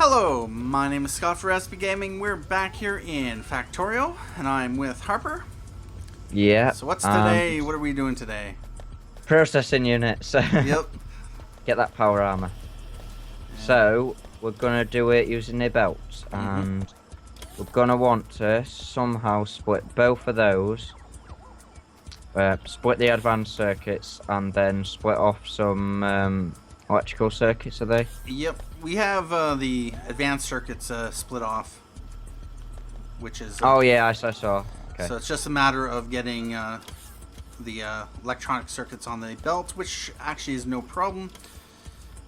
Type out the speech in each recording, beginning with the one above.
Hello, my name is Scott for SB Gaming. We're back here in Factorio, and I'm with Harper. Yeah. So what's today? What are we doing today? Processing units. Yep. Get that power armor. Yeah. So we're gonna do it using the belts, and we're gonna want to somehow split both of those. Split the advanced circuits, and then split off some electrical circuits. Are they? Yep. We have the advanced circuits split off, which is. Oh yeah, I saw. Okay. So it's just a matter of getting the electronic circuits on the belt, which actually is no problem.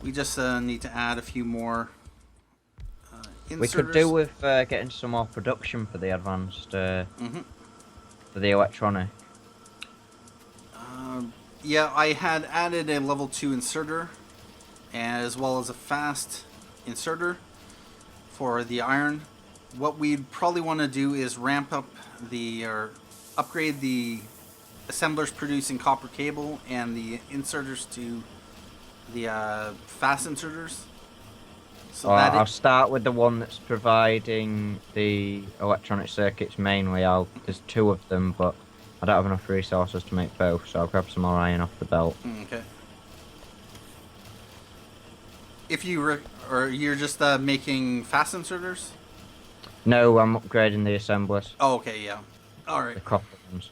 We just need to add a few more inserters. We could do with getting some more production for the advanced, for the electronic. Yeah, I had added a level 2 inserter, as well as a fast inserter for the iron. What we'd probably want to do is ramp up or upgrade the assemblers producing copper cable and the inserters to the fast inserters. So I'll start with the one that's providing the electronic circuits mainly. There's two of them, but I don't have enough resources to make both, so I'll grab some more iron off the belt. Okay. If you you're just making fast inserters? No, I'm upgrading the assemblers. Oh, okay, yeah. All right. The copper ones.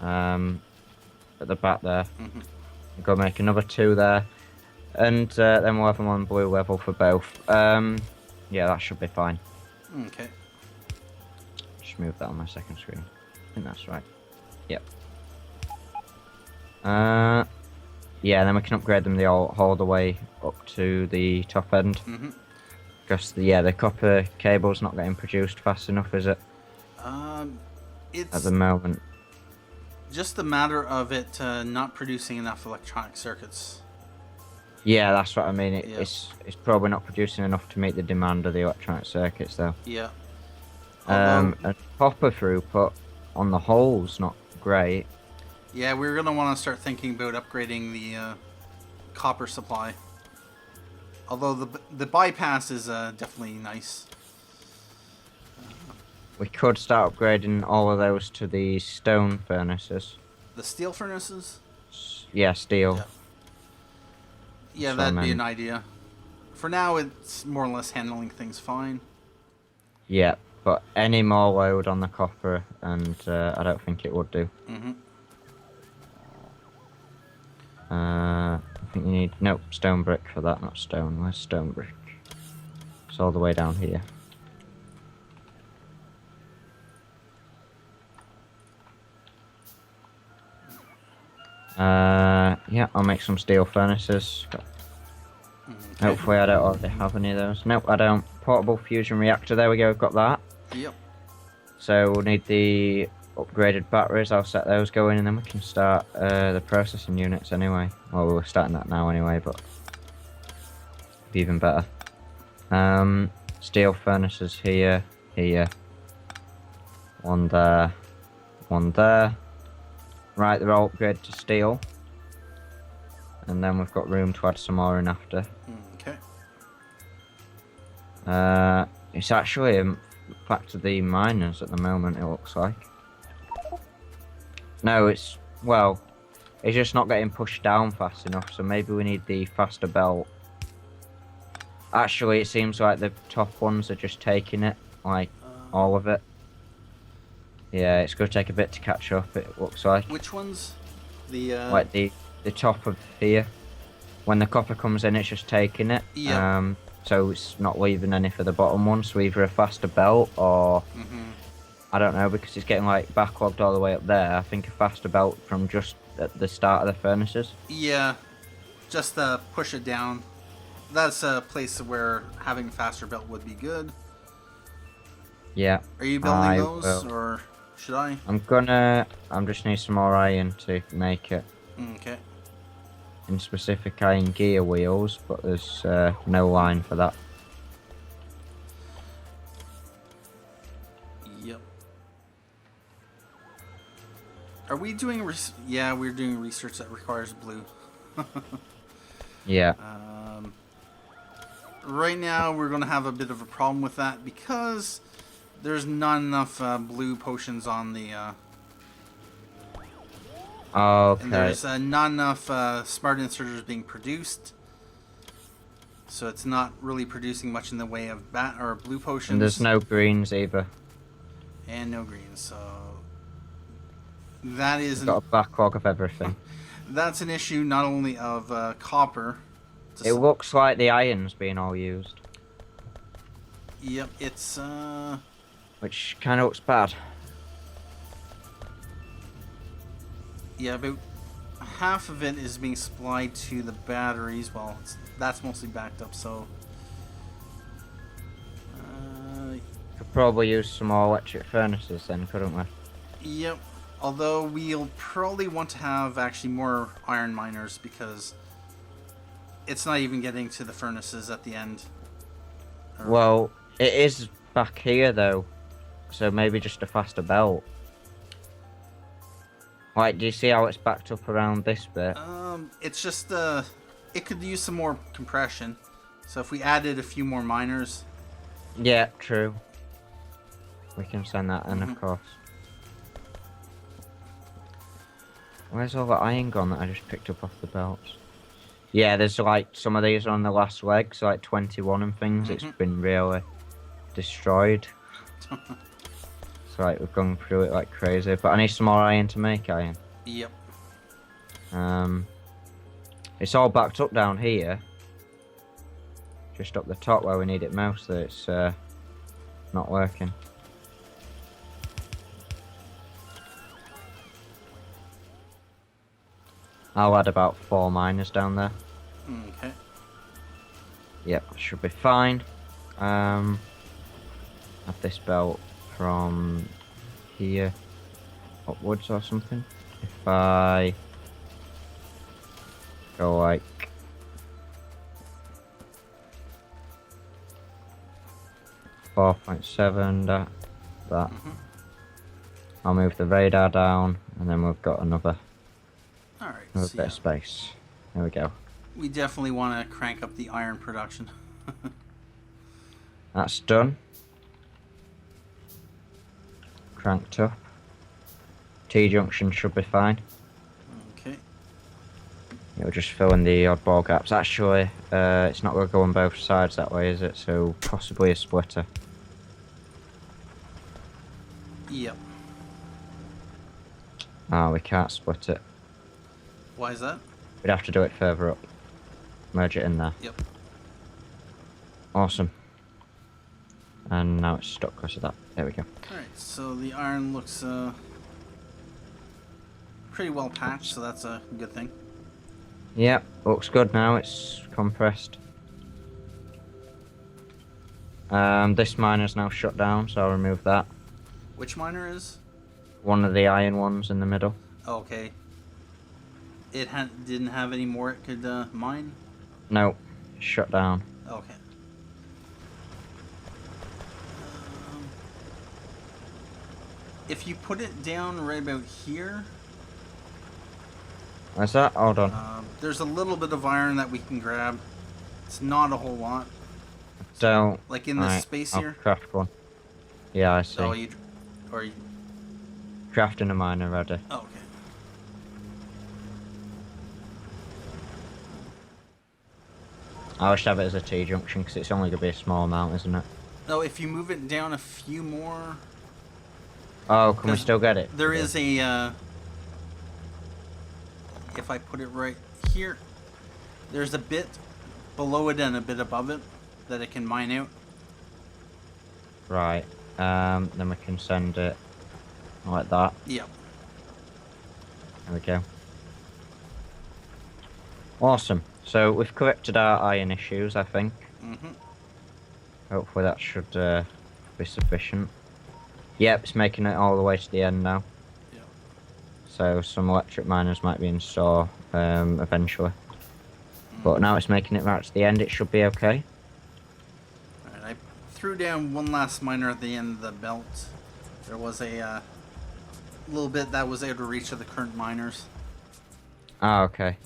At the back there. I'll go make another two there, and then we'll have them on blue level for both. Yeah, that should be fine. Okay. Just move that on my second screen. I think that's right. Yep. Yeah, then we can upgrade them all the way up to the top end. Because the copper cable's not getting produced fast enough, is it? It's at the moment. just a matter of it not producing enough electronic circuits. Yeah, that's what I mean. It's probably not producing enough to meet the demand of the electronic circuits, though. Yeah. And copper throughput on the whole's not great. Yeah, we're gonna want to start thinking about upgrading the copper supply. Although the bypass is definitely nice. We could start upgrading all of those to the stone furnaces. The steel furnaces? Yeah, steel. Yeah, that'd be an idea. For now, it's more or less handling things fine. Yeah, but any more load on the copper, and I don't think it would do. I think you need stone brick for that, not stone. Where's stone brick? It's all the way down here. Yeah, I'll make some steel furnaces. Hopefully I don't already have any of those. Nope, I don't. Portable fusion reactor, there we go, we've got that. Yep. So we'll need the upgraded batteries. I'll set those going, and then we can start the processing units anyway. Well, we're starting that now anyway, but be even better. Steel furnaces here, one there, one there. Right, they're all upgraded to steel, and then we've got room to add some more in after. Okay. It's actually back to the miners at the moment, it looks like. No, it's just not getting pushed down fast enough, so maybe we need the faster belt. Actually, it seems like the top ones are just taking it, like all of it. Yeah, it's going to take a bit to catch up, it looks like. Which ones? The like the top of here. When the copper comes in, it's just taking it. Yeah. So it's not leaving any for the bottom one, so either a faster belt or I don't know, because it's getting like backlogged all the way up there. I think a faster belt from just at the start of the furnaces. Yeah, just push it down. That's a place where having a faster belt would be good. Yeah. Are you building those, or should I? I'm just need some more iron to make it. Okay. In specific iron gear wheels, but there's no line for that. Yep. Are we doing yeah, we're doing research that requires blue. Yeah. right now we're going to have a bit of a problem with that because there's not enough blue potions on the... Okay. And there's not enough smart inserters being produced. So it's not really producing much in the way of blue potions. And there's no greens either. And no greens, so... That is... We've got a backlog of everything. That's an issue not only of copper. It looks like the iron's being all used. Yep, it's... Which kind of looks bad. Yeah, about half of it is being supplied to the batteries. Well, that's mostly backed up, so... Could probably use some more electric furnaces then, couldn't we? Yep. Although we'll probably want to have actually more iron miners because it's not even getting to the furnaces at the end. Well, it is back here though, so maybe just a faster belt. Like, do you see how it's backed up around this bit? It's just it could use some more compression. So if we added a few more miners. Yeah, true. We can send that in, of course. Where's all the iron gone that I just picked up off the belts? Yeah, there's like some of these are on the last leg, so like 21 and things. It's been really destroyed. So like we've gone through it like crazy, but I need some more iron to make iron. Yep. It's all backed up down here. Just up the top where we need it most, that it's not working. I'll add about 4 miners down there. Okay. Yep, should be fine. Have this belt from here upwards or something. If I go like .7, that. I'll move the radar down, and then we've got another bit of space. There we go. We definitely want to crank up the iron production. That's done. Cranked up. T-junction should be fine. Okay. It'll just fill in the oddball gaps. Actually, it's not going to go on both sides that way, is it? So possibly a splitter. Yep. Ah, we can't split it. Why is that? We'd have to do it further up. Merge it in there. Yep. Awesome. And now it's stuck because of that. There we go. Alright, so the iron looks pretty well patched, so that's a good thing. Yep, looks good now. It's compressed. This miner's now shut down, so I'll remove that. Which miner is? One of the iron ones in the middle. Okay. It didn't have any more it could mine? No, shut down. Okay. If you put it down right about here... Where's that? Hold on. There's a little bit of iron that we can grab. It's not a whole lot. Don't. Like in this space here? I'll craft one. Yeah, I see. Oh, Crafting a miner ready. Oh, okay. I should have it as a T-junction because it's only going to be a small amount, isn't it? No, if you move it down a few more... Oh, can we still get it? There is a... if I put it right here, there's a bit below it and a bit above it that it can mine out. Right. Then we can send it like that. Yep. There we go. Awesome. So we've corrected our iron issues, I think. Hopefully that should be sufficient. Yep, it's making it all the way to the end now. Yep. So some electric miners might be in store eventually. But now it's making it right to the end, it should be okay. Alright, I threw down one last miner at the end of the belt. There was a little bit that was out of reach of the current miners. Ah, okay.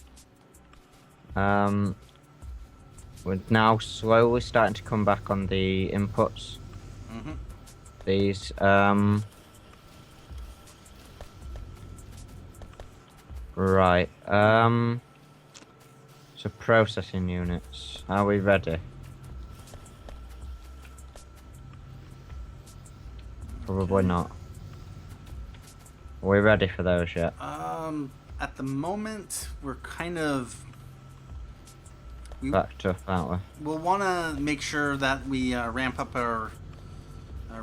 We're now slowly starting to come back on the inputs. These, right, so processing units, are we ready? Probably not. Are we ready for those yet? At the moment, we're kind of... Backed up, aren't we? We'll want to make sure that we ramp up our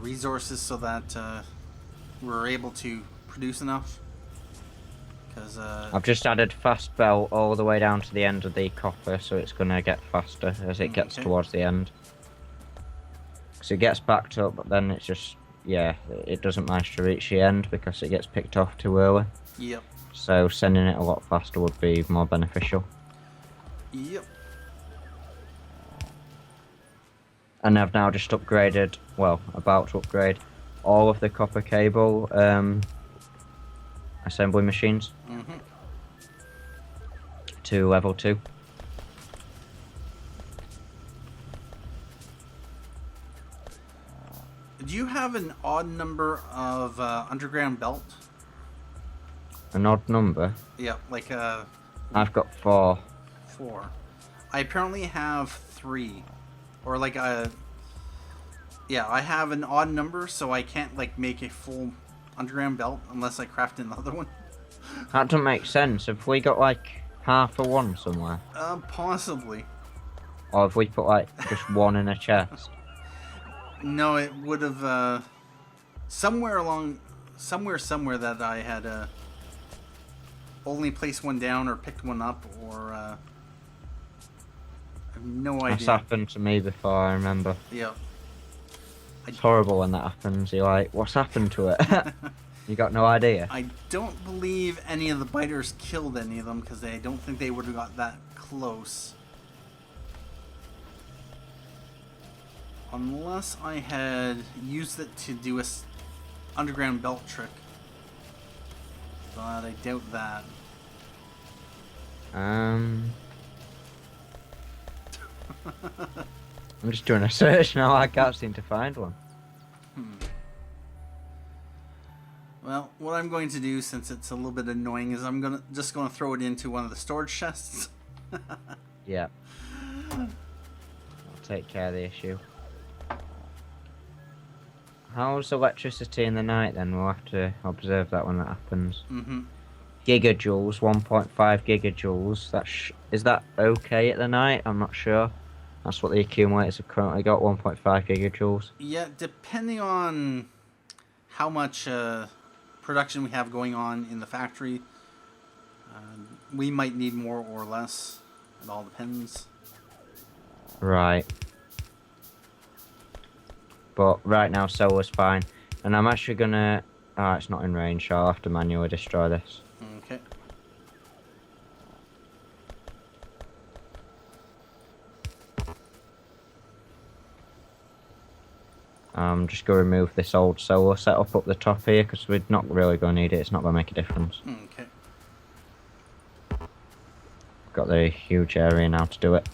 resources so that we're able to produce enough. Because I've just added fast belt all the way down to the end of the copper, so it's going to get faster as it gets towards the end. So it gets backed up, but then it's just, yeah, it doesn't manage to reach the end because it gets picked off too early. Yep. So sending it a lot faster would be more beneficial. Yep. And I've now just upgraded, well, about to upgrade all of the copper cable assembly machines to level 2. Do you have an odd number of underground belt? An odd number? Yeah, like I've got 4. 4. I apparently have 3. Or like yeah, I have an odd number, so I can't like make a full underground belt unless I craft another one. That doesn't make sense. Have we got like half of one somewhere? Possibly. Or have we put like just one in a chest? No, it would have somewhere that I had only placed one down or picked one up, or I have no idea. That's happened to me before, I remember. Yeah. It's horrible when that happens. You're like, what's happened to it? You got no idea. I don't believe any of the biters killed any of them because I don't think they would have got that close. Unless I had used it to do a underground belt trick. But I doubt that. I'm just doing a search now. I can't seem to find one. Well, what I'm going to do, since it's a little bit annoying, is I'm just gonna throw it into one of the storage chests. Yeah. I'll take care of the issue. How's electricity in the night then? We'll have to observe that when that happens. Gigajoules, 1.5 gigajoules. Is that okay at the night? I'm not sure. That's what the accumulators have currently got, 1.5 gigajoules. Yeah, depending on how much production we have going on in the factory, we might need more or less. It all depends. Right. But right now solar's fine. And I'm actually gonna... Oh, it's not in range, so I'll have to manually destroy this. Okay. I'm just going to remove this old solar setup up the top here because we're not really going to need it. It's not going to make a difference. Okay. Got the huge area now to do it.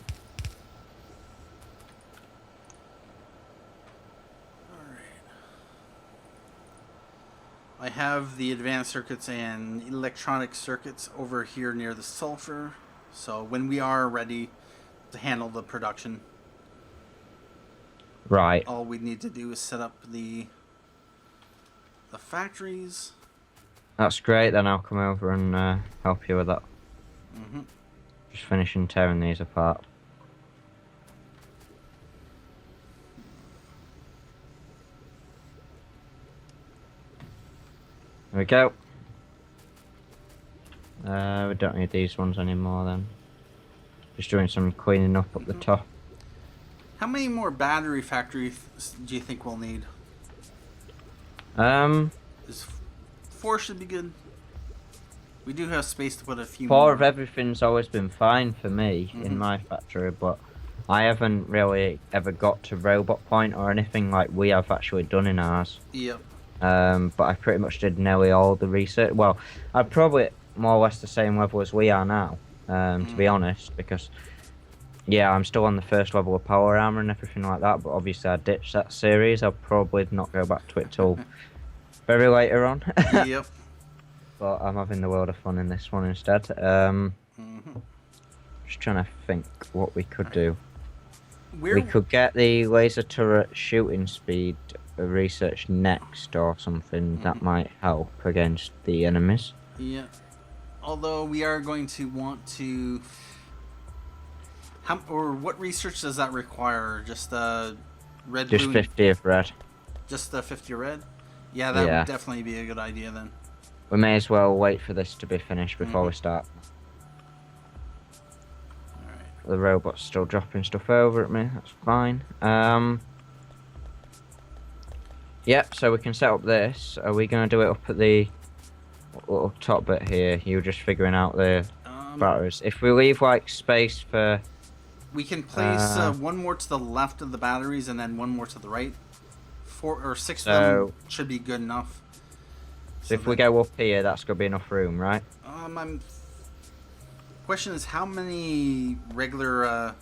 I have the advanced circuits and electronic circuits over here near the sulfur, so when we are ready to handle the production, right, all we need to do is set up the factories. That's great. Then I'll come over and help you with that. Just finishing tearing these apart. There we go. We don't need these ones anymore then. Just doing some cleaning up the top. How many more battery factories do you think we'll need? 4 should be good. We do have space to put a few 4 more. of everything's always been fine for me in my factory, but I haven't really ever got to robot point or anything like we have actually done in ours. Yep. But I pretty much did nearly all the research. Well, I'm probably more or less the same level as we are now, to be honest, because Yeah, I'm still on the first level of power armor and everything like that, but obviously I ditched that series. I'll probably not go back to it till very later on. Yep. But I'm having the world of fun in this one instead. Just trying to think what we could do. We could get the laser turret shooting speed research next or something. That might help against the enemies. Yeah. Although we are going to want to... what research does that require? Just red, just blue... 50 of red. Just 50 red? Yeah, that would definitely be a good idea then. We may as well wait for this to be finished before we start. Alright. The robot's still dropping stuff over at me, that's fine. Yep, so we can set up this. Are we going to do it up at the little top bit here? You're just figuring out the batteries. If we leave like space for... We can place one more to the left of the batteries and then one more to the right. 4 or 6 of them should be good enough. So if we go up here, that's going to be enough room, right? Question is, how many regular...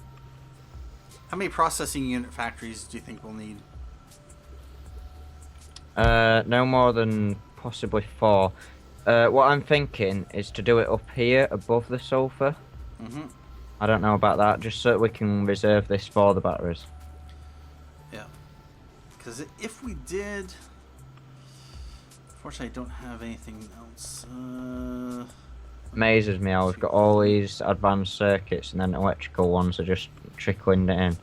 how many processing unit factories do you think we'll need? No more than possibly 4. What I'm thinking is to do it up here above the sulfur. I don't know about that, just so that we can reserve this for the batteries. Yeah. Because if we did... Unfortunately, I don't have anything else. Amazes me how we've got all these advanced circuits and then electrical ones are just trickling in.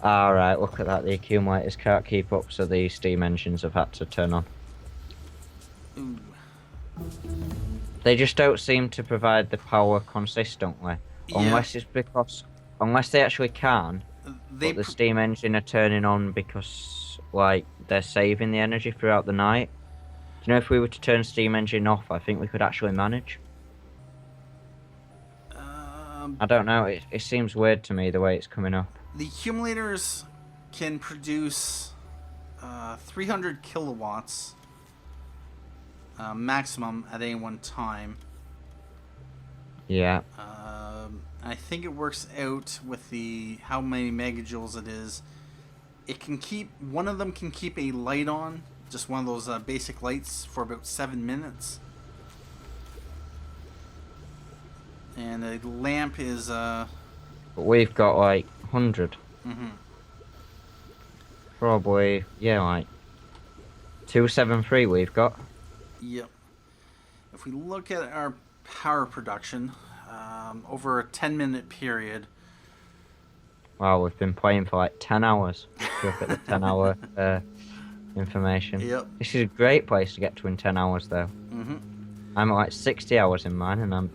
Alright, look at that, the accumulators can't keep up, so the steam engines have had to turn on. Ooh. They just don't seem to provide the power consistently. Unless it's because... Unless they actually can, but the steam engine are turning on because, like, they're saving the energy throughout the night. Do you know, if we were to turn steam engine off, I think we could actually manage. I don't know, it seems weird to me the way it's coming up. The accumulators can produce 300 kilowatts maximum at any one time. Yeah. I think it works out with the how many megajoules it is. It can keep, one of them can keep a light on, just one of those basic lights, for about 7 minutes. And a lamp is But we've got like 100. Probably, yeah, like 273 we've got. Yep. If we look at our power production over a 10-minute period. Wow, we've been playing for like 10 hours. Look at the 10-hour information. Yep. This is a great place to get to in 10 hours, though. I'm at like 60 hours in mine, and I'm...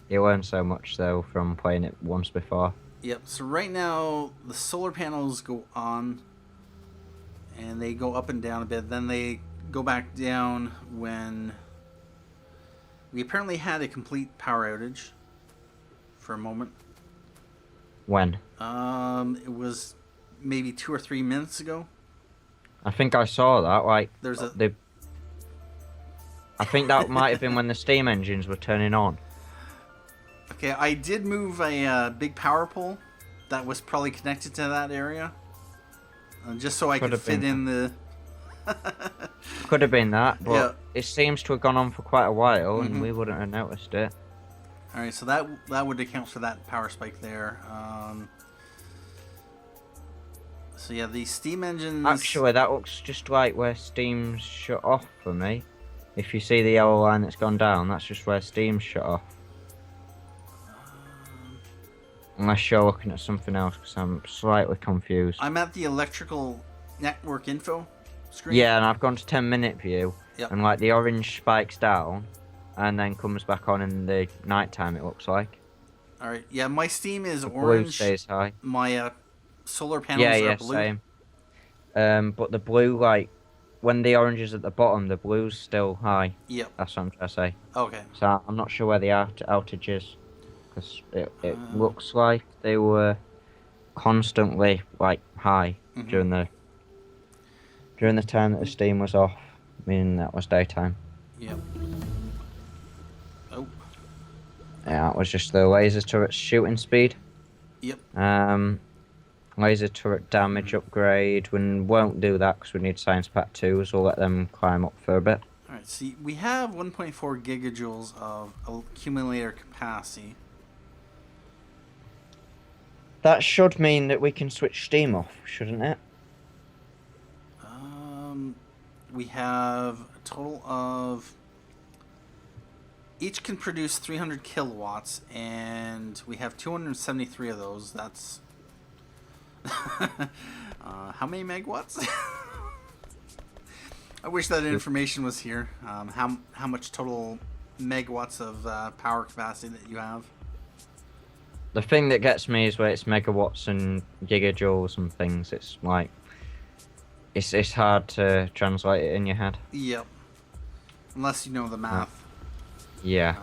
you learn so much, though, from playing it once before. Yep, so right now, the solar panels go on, and they go up and down a bit. Then they go back down when... We apparently had a complete power outage for a moment. When? It was maybe 2 or 3 minutes ago. I think I saw that. Like, I think that might have been when the steam engines were turning on. Okay, I did move a big power pole that was probably connected to that area, just so I could fit in the... Could have been that, but it seems to have gone on for quite a while, and we wouldn't have noticed it. Alright, so that would account for that power spike there. So yeah, the steam engines... Actually, that looks just like where steam's shut off for me. If you see the yellow line that's gone down, that's just where steam's shut off. Unless you're looking at something else, because I'm slightly confused. I'm at the electrical network info screen. Yeah, and I've gone to 10-minute view, and like the orange spikes down, and then comes back on in the nighttime, it looks like. Alright, yeah, my steam is orange. Blue stays high. My solar panels are blue. Same. But the blue, like, when the orange is at the bottom, the blue's still high. Yep. That's what I'm trying to say. Okay. So I'm not sure where the outage is, because it looks like they were constantly, like, high during the time that the steam was off, meaning that was daytime. Yep. Oh. Yeah, it was just the laser turret shooting speed. Yep. Laser turret damage upgrade. We won't do that because we need science pack 2, so we'll let them climb up for a bit. Alright, see, we have 1.4 gigajoules of accumulator capacity. That should mean that we can switch steam off, shouldn't it? We have a total of... Each can produce 300 kilowatts, and we have 273 of those. That's... how many megawatts? I wish that information was here. How much total megawatts of power capacity that you have? The thing that gets me is where it's megawatts and gigajoules and things. It's like... It's hard to translate it in your head. Yep. Unless you know the math. Yeah.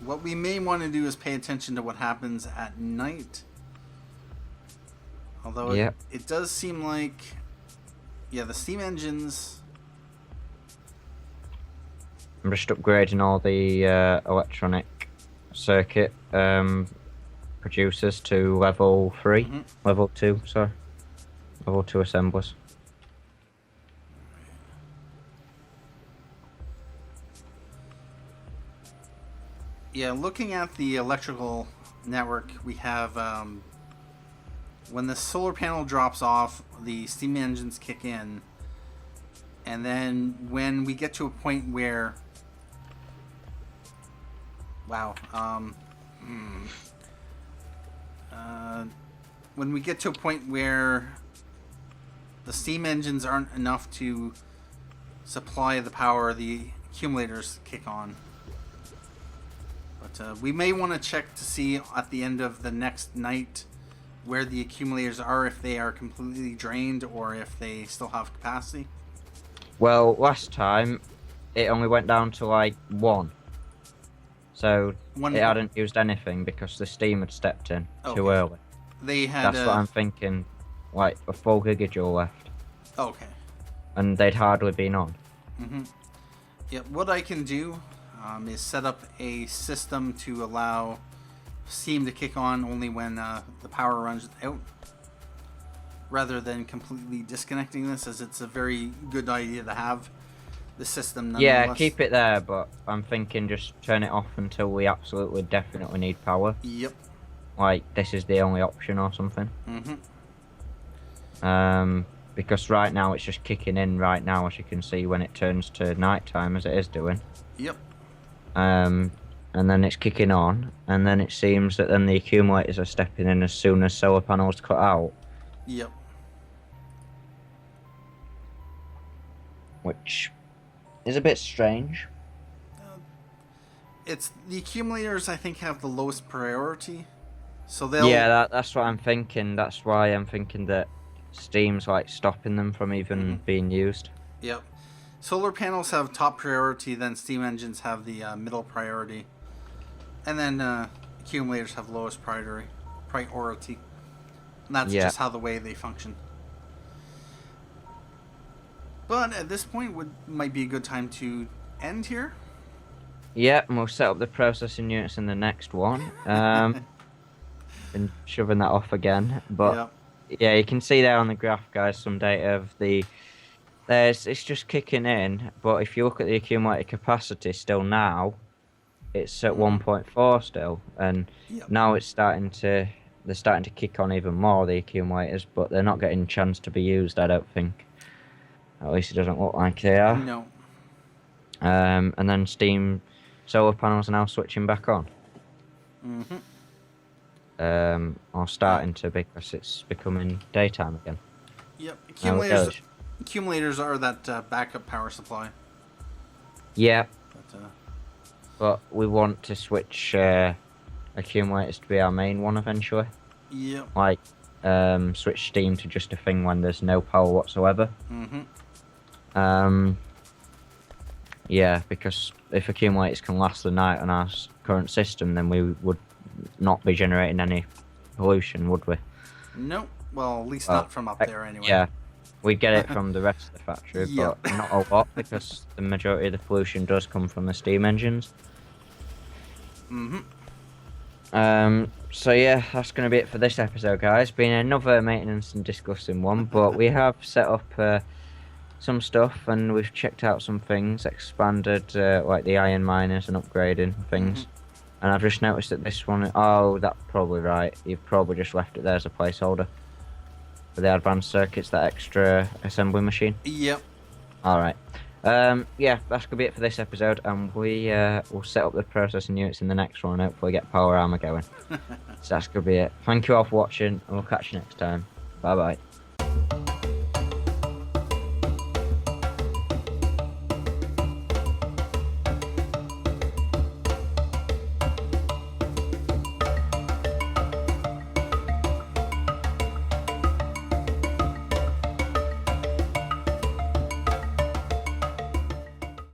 What we may want to do is pay attention to what happens at night. Although it does seem like... Yeah, the steam engines... I'm just upgrading all the electronic circuit producers to level 3. Level 2, sorry. Level 2 assemblers. Yeah, looking at the electrical network, we have when the solar panel drops off, the steam engines kick in, and then when we get to a point where when we get to a point where the steam engines aren't enough to supply the power, the accumulators kick on. But we may want to check to see at the end of the next night where the accumulators are, if they are completely drained or if they still have capacity. Well, last time it only went down to like 1. So it hadn't used anything because the steam had stepped in too early. They had. That's what I'm thinking. Like a full gigajoule left. Okay. And they'd hardly been on. Yeah, what I can do is set up a system to allow steam to kick on only when the power runs out, rather than completely disconnecting this, as it's a very good idea to have the system nonetheless. Yeah, keep it there, but I'm thinking just turn it off until we absolutely definitely need power. Yep. Like, this is the only option or something. Because right now it's just kicking in right now, as you can see, when it turns to night time, as it is doing. Yep. And then it's kicking on, and then it seems that then the accumulators are stepping in as soon as solar panels cut out. Yep. Which is a bit strange. It's the accumulators, I think, have the lowest priority, so they'll... Yeah, that's what I'm thinking. That's why I'm thinking that steam's like stopping them from even being used. Yep. Solar panels have top priority, then steam engines have the middle priority, and then accumulators have lowest priority. And that's just how the way they function. But at this point, might be a good time to end here. Yeah, and we'll set up the processing units in the next one. Been shoving that off again, but yeah, you can see there on the graph, guys, some data of the... it's just kicking in, but if you look at the accumulator capacity still now, it's at 1.4 still, and now it's starting to... They're starting to kick on even more, the accumulators, but they're not getting a chance to be used, I don't think. At least it doesn't look like they are. No. And then steam solar panels are now switching back on. Or starting to, because it's becoming daytime again. Yep. Accumulators are that backup power supply. Yeah. But we want to switch accumulators to be our main one eventually. Yep. Like, switch steam to just a thing when there's no power whatsoever. Yeah, because if accumulators can last the night on our current system, then we would not be generating any pollution, would we? Nope. Well, at least not from up there anyway. Yeah. We get it from the rest of the factory, but not a lot, because the majority of the pollution does come from the steam engines. So yeah, that's going to be it for this episode, guys. Been another maintenance and discussing one, but we have set up some stuff and we've checked out some things, expanded like the iron miners and upgrading things. And I've just noticed that this one, oh, that's probably right. You've probably just left it there as a placeholder for the advanced circuits, that extra assembly machine. Yep. All right. Yeah, that's gonna be it for this episode, and we will set up the processing units in the next one and hopefully get power armor going. So that's gonna be it. Thank you all for watching, and we'll catch you next time. Bye bye.